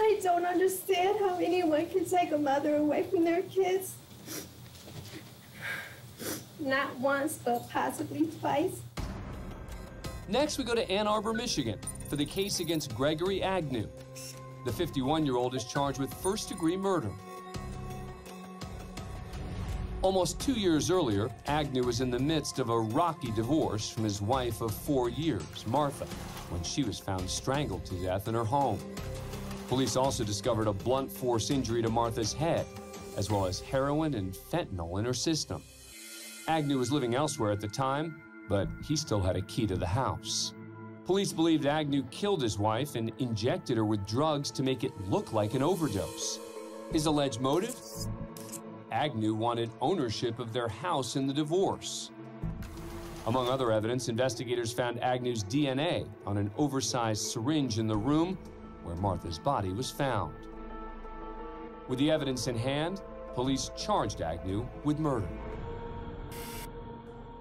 I don't understand how anyone can take a mother away from their kids. Not once, but possibly twice. Next, we go to Ann Arbor, Michigan, for the case against Gregory Agnew. The 51-year-old is charged with first-degree murder. Almost 2 years earlier, Agnew was in the midst of a rocky divorce from his wife of 4 years, Martha, when she was found strangled to death in her home. Police also discovered a blunt force injury to Martha's head, as well as heroin and fentanyl in her system. Agnew was living elsewhere at the time, but he still had a key to the house. Police believed Agnew killed his wife and injected her with drugs to make it look like an overdose. His alleged motive? Agnew wanted ownership of their house in the divorce. Among other evidence, investigators found Agnew's DNA on an oversized syringe in the room where Martha's body was found. With the evidence in hand, police charged Agnew with murder.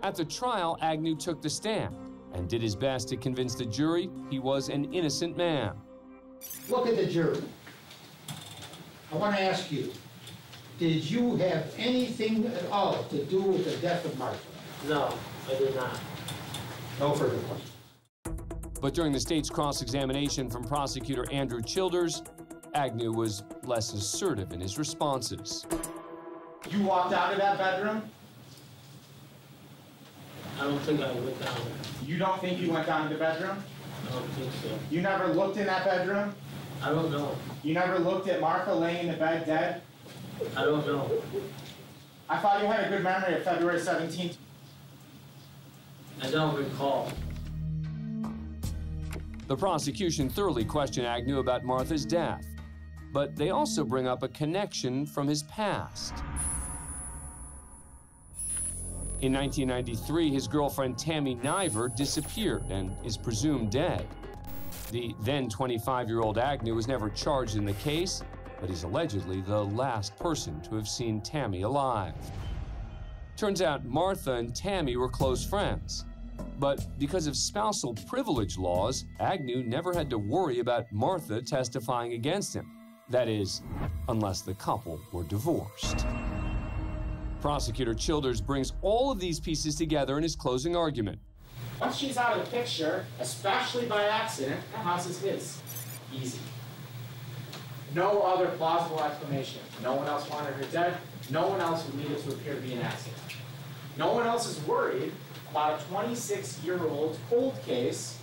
At the trial, Agnew took the stand and did his best to convince the jury he was an innocent man. Look at the jury. I want to ask you, did you have anything at all to do with the death of Martha? No, I did not. No further questions. But during the state's cross-examination from prosecutor Andrew Childers, Agnew was less assertive in his responses. You walked out of that bedroom? I don't think I went down there. You don't think you went down to the bedroom? I don't think so. You never looked in that bedroom? I don't know. You never looked at Martha laying in the bed dead? I don't know. I thought you had a good memory of February 17th. I don't recall. The prosecution thoroughly questioned Agnew about Martha's death, but they also bring up a connection from his past. In 1993, his girlfriend Tammy Niver disappeared and is presumed dead. The then 25-year-old Agnew was never charged in the case, but he's allegedly the last person to have seen Tammy alive. Turns out Martha and Tammy were close friends, but because of spousal privilege laws, Agnew never had to worry about Martha testifying against him. That is, unless the couple were divorced. Prosecutor Childers brings all of these pieces together in his closing argument. Once she's out of the picture, especially by accident, the house is his. Easy. No other plausible explanation. No one else wanted her dead. No one else would need it to appear to be an accident. No one else is worried about a 26-year-old cold case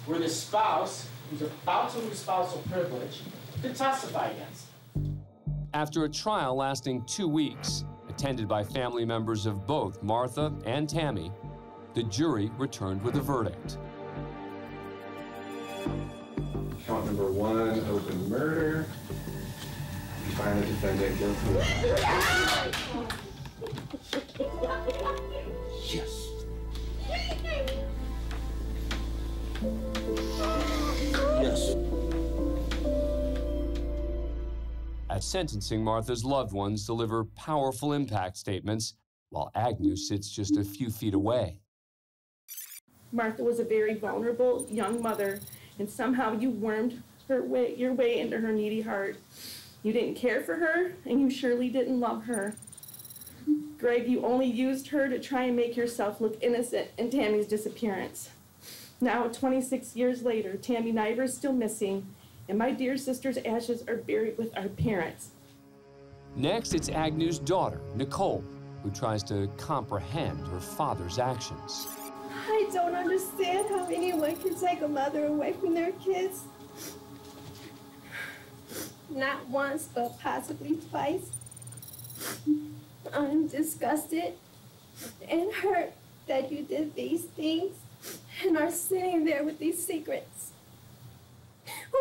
where the spouse, who's about to lose spousal privilege, could testify against. After a trial lasting 2 weeks, attended by family members of both Martha and Tammy, the jury returned with a verdict. Count number 1, open murder. You find the defendant guilty. Yes. Yes. At sentencing, Martha's loved ones deliver powerful impact statements, while Agnew sits just a few feet away. Martha was a very vulnerable young mother, and somehow you wormed your way into her needy heart. You didn't care for her, and you surely didn't love her. Greg, you only used her to try and make yourself look innocent in Tammy's disappearance. Now, 26 years later, Tammy Niver is still missing, and my dear sister's ashes are buried with our parents. Next, it's Agnew's daughter, Nicole, who tries to comprehend her father's actions. I don't understand how anyone can take a mother away from their kids. Not once, but possibly twice. I'm disgusted and hurt that you did these things and are sitting there with these secrets.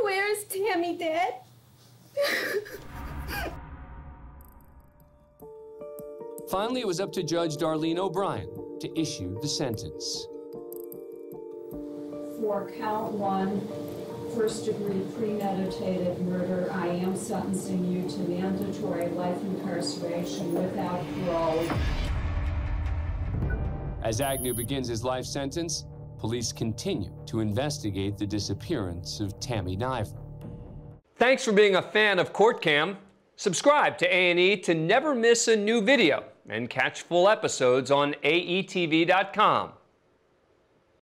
Where is Tammy, Dad? Finally, it was up to Judge Darlene O'Brien to issue the sentence. For count 1, first-degree premeditated murder, I am sentencing you to mandatory life incarceration without parole. As Agnew begins his life sentence, police continue to investigate the disappearance of Tammy Niver. Thanks for being a fan of CourtCam. Subscribe to A&E to never miss a new video and catch full episodes on aetv.com.